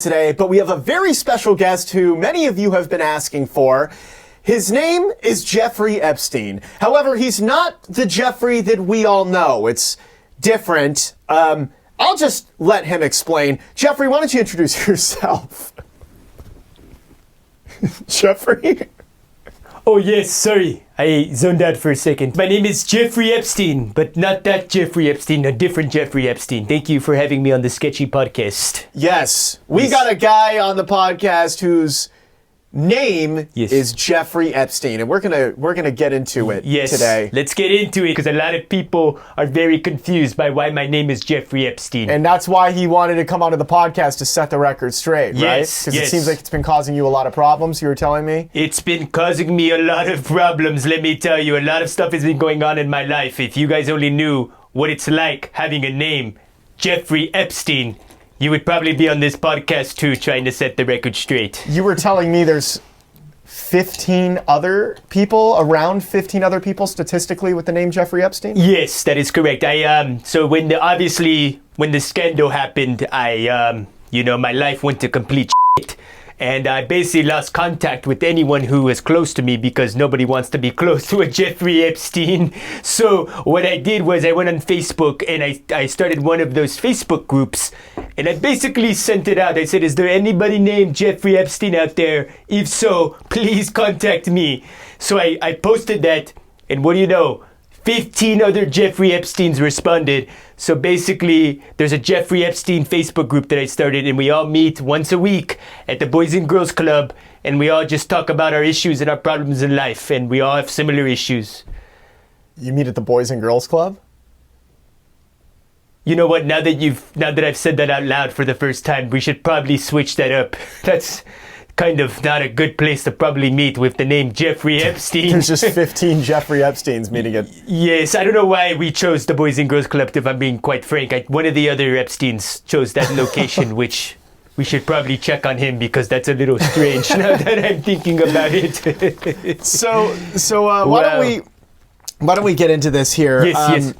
today, but we have a very special guest who many of you have been asking for. His name is Jeffry Epstein. However, he's not the Jeffrey that we all know. It's different. I'll just let him explain. Jeffrey, why don't you introduce yourself? Jeffrey? Oh yes, sorry. I zoned out for a second. My name is Jeffry Epstein, but not that Jeffry Epstein, a different Jeffry Epstein. Thank you for having me on the Sketchy Podcast. Yes. We got a guy on the podcast whose name is Jeffry Epstein, and we're gonna get into it today. Let's get into it, because a lot of people are very confused by why my name is Jeffry Epstein. And that's why he wanted to come onto the podcast to set the record straight, right? Because it seems like it's been causing you a lot of problems, you were telling me? It's been causing me a lot of problems, let me tell you. A lot of stuff has been going on in my life. If you guys only knew what it's like having a name, Jeffry Epstein, you would probably be on this podcast too, trying to set the record straight. You were telling me there's 15 other people, around 15 other people statistically with the name Jeffry Epstein? Yes, that is correct. So when the scandal happened, my life went to complete shit. And I basically lost contact with anyone who was close to me because nobody wants to be close to a Jeffry Epstein. So what I did was I went on Facebook and I started one of those Facebook groups. And I basically sent it out. I said, is there anybody named Jeffry Epstein out there? If so, please contact me. So I posted that. And what do you know? 15 other Jeffry Epsteins responded. So basically, there's a Jeffry Epstein Facebook group that I started, and we all meet once a week at the Boys and Girls Club, and we all just talk about our issues and our problems in life, and we all have similar issues. You meet at the Boys and Girls Club? You know what? Now that I've said that out loud for the first time, we should probably switch that up. That's kind of not a good place to probably meet with the name Jeffry Epstein. There's just 15 Jeffry Epsteins meeting it. Yes, I don't know why we chose the Boys and Girls Club, if I'm being quite frank. One of the other Epsteins chose that location, which we should probably check on him because that's a little strange now that I'm thinking about it. So why don't we get into this here? Yes.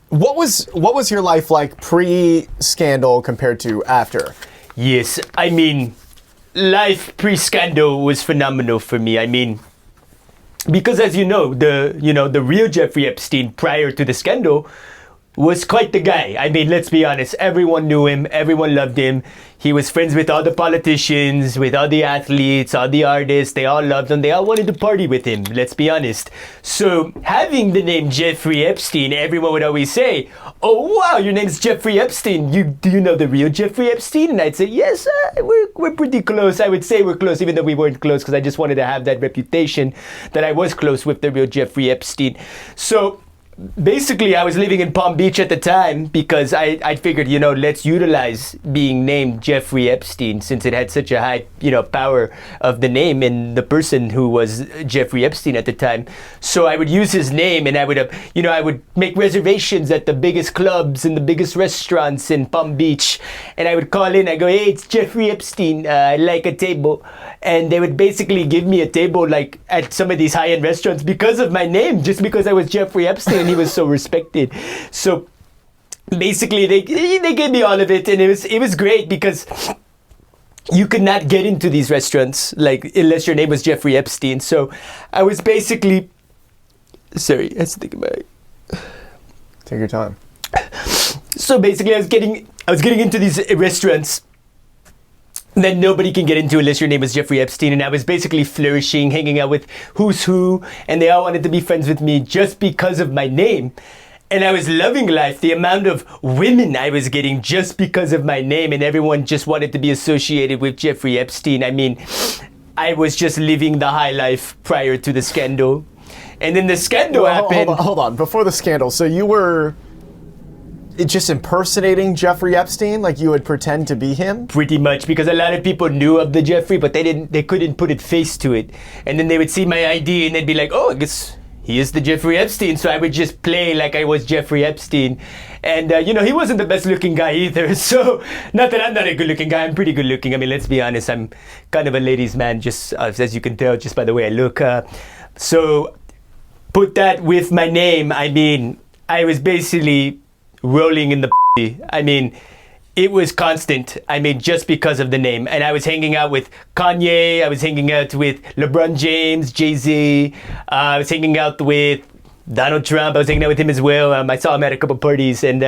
What was your life like pre-scandal compared to after? Yes, I mean, life pre-scandal was phenomenal for me. I mean, because as you know, the real Jeffry Epstein prior to the scandal was quite the guy. I mean, let's be honest. Everyone knew him. Everyone loved him. He was friends with all the politicians, with all the athletes, all the artists. They all loved him. They all wanted to party with him. Let's be honest. So having the name Jeffry Epstein, everyone would always say, "Oh wow, your name's Jeffry Epstein. Do you know the real Jeffry Epstein?" And I'd say, "Yes, we're pretty close." I would say we're close, even though we weren't close, because I just wanted to have that reputation that I was close with the real Jeffry Epstein. So basically, I was living in Palm Beach at the time because I figured, let's utilize being named Jeffry Epstein since it had such a high, power of the name and the person who was Jeffry Epstein at the time. So I would use his name and I would make reservations at the biggest clubs and the biggest restaurants in Palm Beach. And I would call in, I go, "Hey, it's Jeffry Epstein. I'd like a table." And they would basically give me a table like at some of these high-end restaurants because of my name, just because I was Jeffry Epstein. He was so respected. So basically they gave me all of it, and it was great because you could not get into these restaurants unless your name was Jeffry Epstein. So I was basically sorry, I have to think about it. Take your time. So basically I was getting into these restaurants that nobody can get into unless your name is Jeffry Epstein, and I was basically flourishing, hanging out with who's who, and they all wanted to be friends with me just because of my name. And I was loving life, the amount of women I was getting just because of my name, and everyone just wanted to be associated with Jeffry Epstein. I mean, I was just living the high life prior to the scandal. And then the scandal happened. Hold on. Before the scandal, so you were just impersonating Jeffry Epstein, like you would pretend to be him? Pretty much, because a lot of people knew of the Jeffrey, but they couldn't put a face to it. And then they would see my ID and they'd be like, "Oh, I guess he is the Jeffry Epstein." So I would just play like I was Jeffry Epstein. And, he wasn't the best looking guy either. So not that I'm not a good looking guy, I'm pretty good looking. I mean, let's be honest, I'm kind of a ladies' man, just as you can tell just by the way I look. So put that with my name, I mean, I was basically rolling in the I mean, it was constant. I mean, just because of the name. And I was hanging out with Kanye. I was hanging out with LeBron James, Jay-Z. I was hanging out with Donald Trump. I was hanging out with him as well. I saw him at a couple parties. And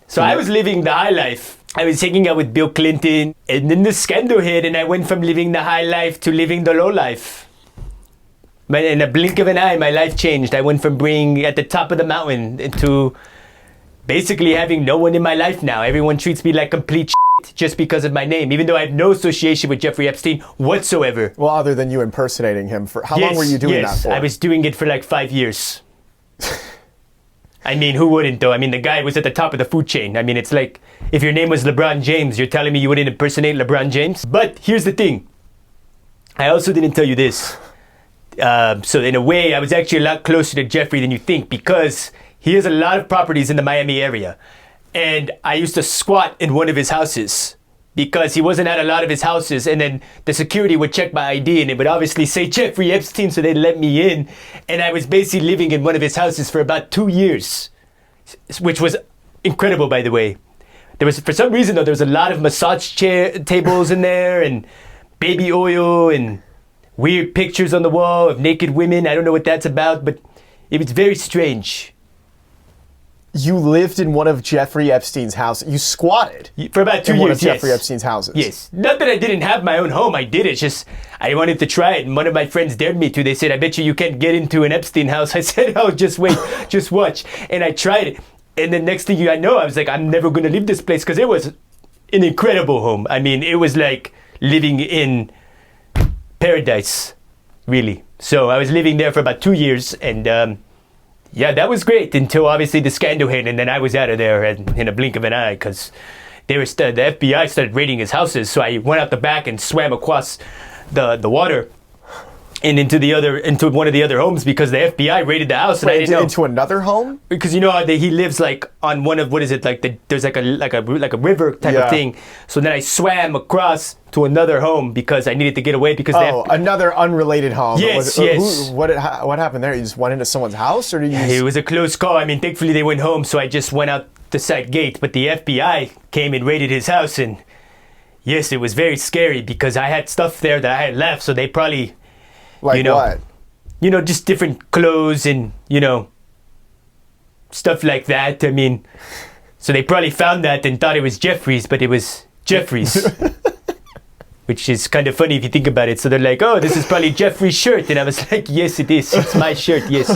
so I was living the high life. I was hanging out with Bill Clinton. And then the scandal hit, and I went from living the high life to living the low life. But in a blink of an eye, my life changed. I went from being at the top of the mountain to basically having no one in my life now. Everyone treats me like complete shit just because of my name, even though I have no association with Jeffry Epstein whatsoever. Well, other than you impersonating him for how long were you doing that for? I was doing it for like 5 years. I mean, who wouldn't though? I mean, the guy was at the top of the food chain. I mean, it's like if your name was LeBron James, you're telling me you wouldn't impersonate LeBron James? But here's the thing. I also didn't tell you this. So in a way, I was actually a lot closer to Jeffrey than you think, because he has a lot of properties in the Miami area. And I used to squat in one of his houses because he wasn't at a lot of his houses. And then the security would check my ID and it would obviously say Jeffry Epstein, so they'd let me in. And I was basically living in one of his houses for about 2 years, which was incredible, by the way. There was, for some reason though, there was a lot of massage tables in there and baby oil and weird pictures on the wall of naked women. I don't know what that's about, but it was very strange. You lived in one of Jeffry Epstein's houses. You squatted for about 2 years. In one of Jeffrey Epstein's houses. Yes. Not that I didn't have my own home. I did. It's just I wanted to try it, and one of my friends dared me to. They said, "I bet you can't get into an Epstein house." I said, "Oh, just wait, just watch." And I tried it, and the next thing I know, I was like, "I'm never going to leave this place," because it was an incredible home. I mean, it was like living in paradise, really. So I was living there for about 2 years, and yeah, that was great until obviously the scandal hit, and then I was out of there in a blink of an eye because the FBI started raiding his houses. So I went out the back and swam across the water and into one of the other homes because the FBI raided the house, and I didn't know. Into another home? Because you know how he lives like on one of, what is it, like there's like a river type of thing. So then I swam across to another home because I needed to get away because another unrelated home. Yes, yes. What happened there? You just went into someone's house, or did you? It was a close call. I mean, thankfully they went home, so I just went out the side gate. But the FBI came and raided his house, and yes, it was very scary because I had stuff there that I had left, so they probably. Like what? You know, just different clothes and, you know, stuff like that. I mean, so they probably found that and thought it was Jeffrey's, but it was Jeffrey's. Which is kind of funny if you think about it. So they're like, "Oh, this is probably Jeffrey's shirt." And I was like, "Yes, it is. It's my shirt, yes."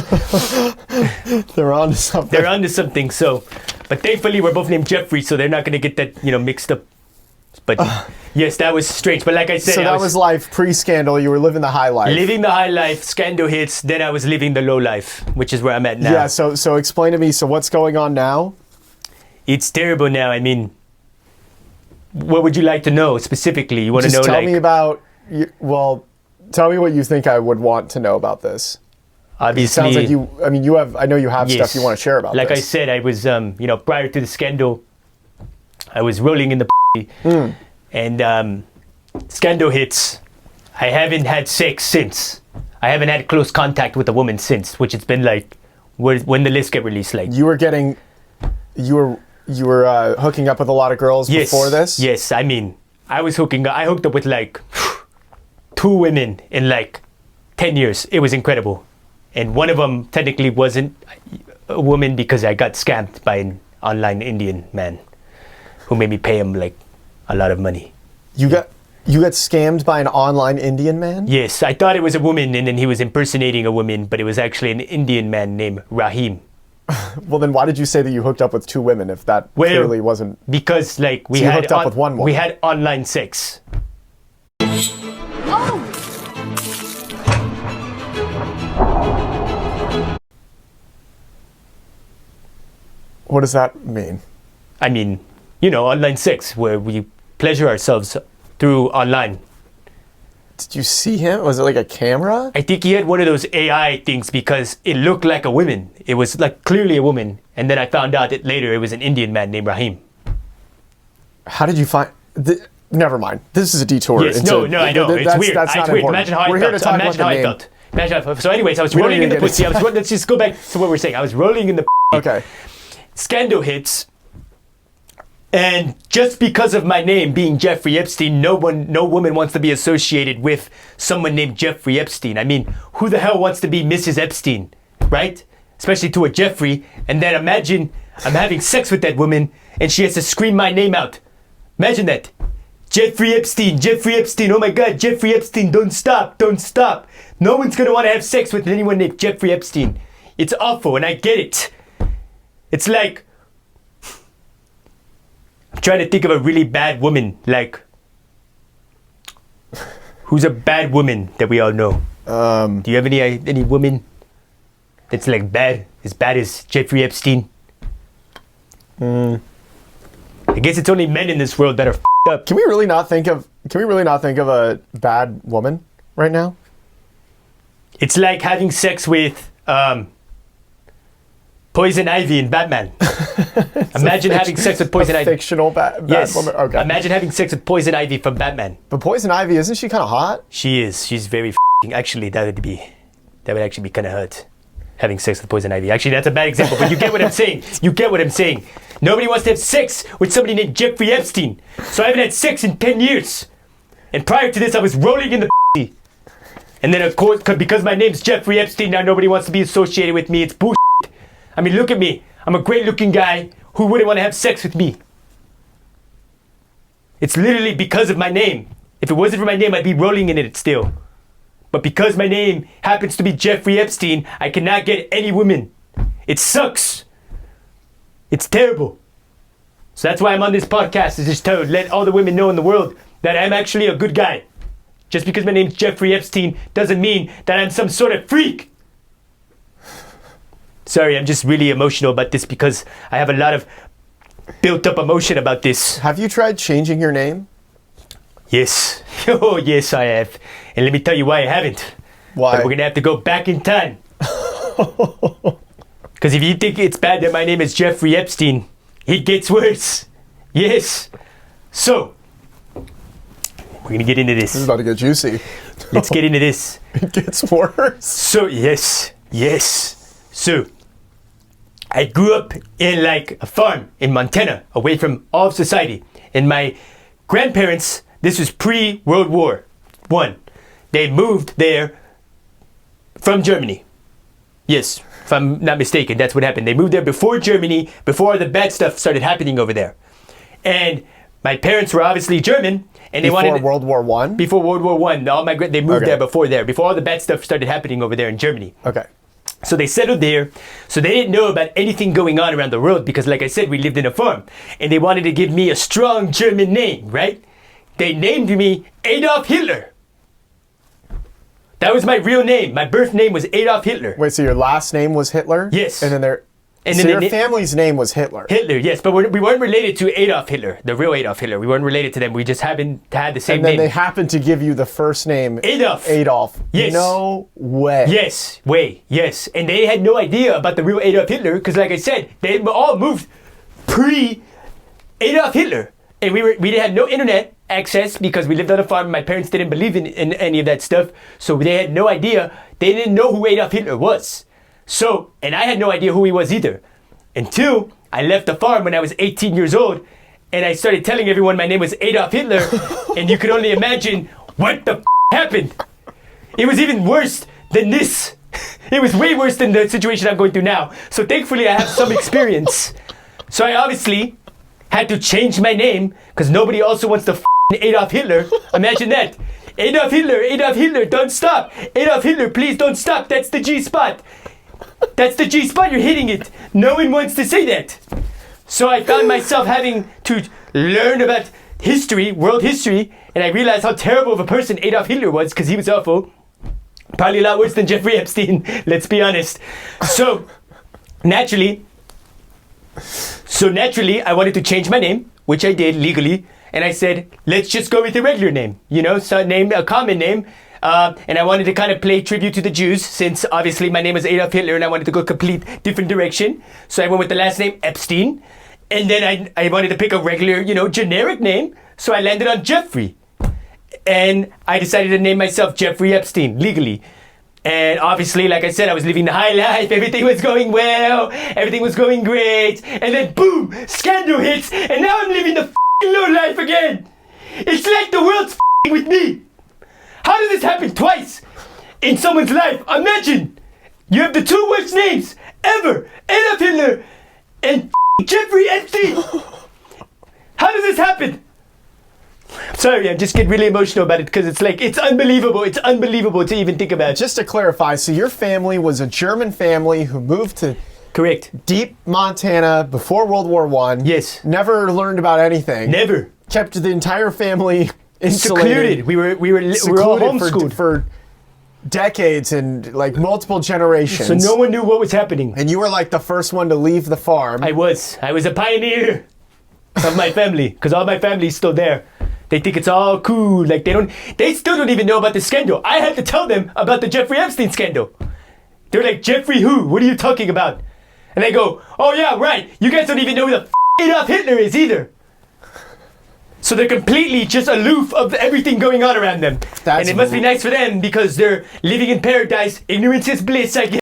They're onto something. They're onto something, so. But thankfully, we're both named Jeffrey, so they're not going to get that, you know, mixed up. But yes, that was strange. But like I said, so that was life pre-scandal. You were living the high life. Living the high life. Scandal hits. Then I was living the low life, which is where I'm at now. Yeah. So explain to me. So what's going on now? It's terrible now. I mean, what would you like to know specifically? You want to know? Tell me about. Well, tell me what you think I would want to know about this. Obviously, it sounds like you. I mean, you have. I know you have stuff you want to share about. Like this. I said, I was, you know, prior to the scandal, I was rolling in the. And scandal hits. I haven't had sex since. I haven't had close contact with a woman since, which it's been like when the list get released. Like you were hooking up with a lot of girls before this. Yes, I mean I hooked up with like 2 women in like 10 years. It was incredible, and one of them technically wasn't a woman because I got scammed by an online Indian man who made me pay him like a lot of money. You got scammed by an online Indian man? Yes, I thought it was a woman, and then he was impersonating a woman, but it was actually an Indian man named Rahim. Well, then why did you say that you hooked up with 2 women if that clearly wasn't? Because like we had hooked up with one woman. We had online sex. What does that mean? I mean, you know, online sex where we pleasure ourselves through online. Did you see him? Was it like a camera? I think he had one of those AI things because it looked like a woman. It was like clearly a woman. And then I found out that later it was an Indian man named Rahim. How did you find... Never mind. This is a detour. Yes, no, I know. It's weird. That's not it's weird. important. Imagine how We're I here felt. to talk Imagine about how the I name. felt. Imagine how I felt. So anyways, I was rolling in the pussy. Let's just go back to what we're saying. I was rolling in the Okay. Scandal hits. And just because of my name being Jeffrey Epstein, no woman wants to be associated with someone named Jeffrey Epstein. I mean, who the hell wants to be Mrs. Epstein, right? Especially to a Jeffrey. And then imagine I'm having sex with that woman and she has to scream my name out. Imagine that. Jeffrey Epstein, Jeffrey Epstein, oh my God, Jeffrey Epstein, don't stop, don't stop. No one's gonna want to have sex with anyone named Jeffrey Epstein. It's awful, and I get it. It's like, I'm trying to think of a really bad woman, like, who's a bad woman that we all know? Do you have any woman that's like bad as Jeffrey Epstein? I guess it's only men in this world that are up. Can we really not think of a bad woman right now? It's like having sex with Poison Ivy in Batman. Imagine having sex with Poison Ivy. Fictional bad woman. Okay. Imagine having sex with Poison Ivy from Batman. But Poison Ivy, isn't she kind of hot? She is. She's very actually, that would actually be kind of hot. Having sex with Poison Ivy. Actually, that's a bad example, but you get what I'm saying. You get what I'm saying. Nobody wants to have sex with somebody named Jeffrey Epstein. So I haven't had sex in 10 years. And prior to this, I was rolling in the And then, of course, because my name's Jeffrey Epstein, now nobody wants to be associated with me. It's bullshit. I mean, look at me. I'm a great-looking guy. Who wouldn't want to have sex with me? It's literally because of my name. If it wasn't for my name, I'd be rolling in it still. But because my name happens to be Jeffrey Epstein, I cannot get any women. It sucks. It's terrible. So that's why I'm on this podcast, is just to let all the women know in the world that I'm actually a good guy. Just because my name's Jeffrey Epstein doesn't mean that I'm some sort of freak. Sorry, I'm just really emotional about this because I have a lot of built up emotion about this. Have you tried changing your name? Yes. Oh, yes, I have. And let me tell you why I haven't. Why? But we're going to have to go back in time. Because if you think it's bad that my name is Jeffrey Epstein, it gets worse. Yes. So, we're going to get into this. This is about to get juicy. Let's get into this. It gets worse. So, yes. So, I grew up in like a farm in Montana, away from all of society. And my grandparents, this was pre-World War I. They moved there from Germany. Yes, if I'm not mistaken, that's what happened. They moved there before Germany, before the bad stuff started happening over there. And my parents were obviously German, and they wanted before World War I. Before World War I, they moved there before all the bad stuff started happening over there in Germany. Okay. So they settled there. So they didn't know about anything going on around the world because, like I said, we lived in a farm, and they wanted to give me a strong German name, right? They named me Adolf Hitler. That was my real name. My birth name was Adolf Hitler. Wait, so your last name was Hitler? Yes. And then your family's name was Hitler? Hitler, yes. But we weren't related to Adolf Hitler, the real Adolf Hitler. We weren't related to them. We just happened to have the same name. And then they happened to give you the first name. Adolf. Yes. No way. Yes. And they had no idea about the real Adolf Hitler because, like I said, they all moved pre-Adolf Hitler. And we had no internet access because we lived on a farm. My parents didn't believe in any of that stuff. So they had no idea. They didn't know who Adolf Hitler was. So, and I had no idea who he was either. Until I left the farm when I was 18 years old. And I started telling everyone my name was Adolf Hitler. And you could only imagine what the happened. It was even worse than this. It was way worse than the situation I'm going through now. So thankfully I have some experience. So I obviously had to change my name because nobody also wants to Adolf Hitler. Imagine that. Adolf Hitler, don't stop. Adolf Hitler, please don't stop. That's the G-spot. That's the G-spot, you're hitting it. No one wants to say that. So I found myself having to learn about history, world history, and I realized how terrible of a person Adolf Hitler was because he was awful. Probably a lot worse than Jeffrey Epstein, let's be honest. So naturally, I wanted to change my name, which I did legally, and I said, let's just go with a regular name, a common name. And I wanted to kind of play tribute to the Jews, since obviously my name is Adolf Hitler, and I wanted to go a complete different direction. So I went with the last name Epstein, and then I wanted to pick a regular, generic name. So I landed on Jeffrey, and I decided to name myself Jeffrey Epstein legally. And obviously, like I said, I was living the high life. Everything was going well. Everything was going great. And then boom, scandal hits. And now I'm living the low life again. It's like the world's with me. How did this happen twice in someone's life? Imagine you have the two worst names ever. Adolf Hitler and Jeffrey Epstein. How does this happen? Sorry, I just get really emotional about it because it's like, it's unbelievable. It's unbelievable to even think about. Just to clarify, so your family was a German family who moved to Correct. deep Montana before World War I. Yes. Never learned about anything. Never. Kept the entire family Secluded. insulated. We were all secluded homeschooled. for decades and like multiple generations. So no one knew what was happening. And you were like the first one to leave the farm. I was a pioneer of my family because all my family is still there. They think it's all cool. Like they still don't even know about the scandal. I had to tell them about the Jeffrey Epstein scandal. They're like, Jeffrey who? What are you talking about? And I go, oh yeah, right. You guys don't even know who the Adolf Hitler is either. So they're completely just aloof of everything going on around them. And it must be nice for them because they're living in paradise. Ignorance is bliss, I guess.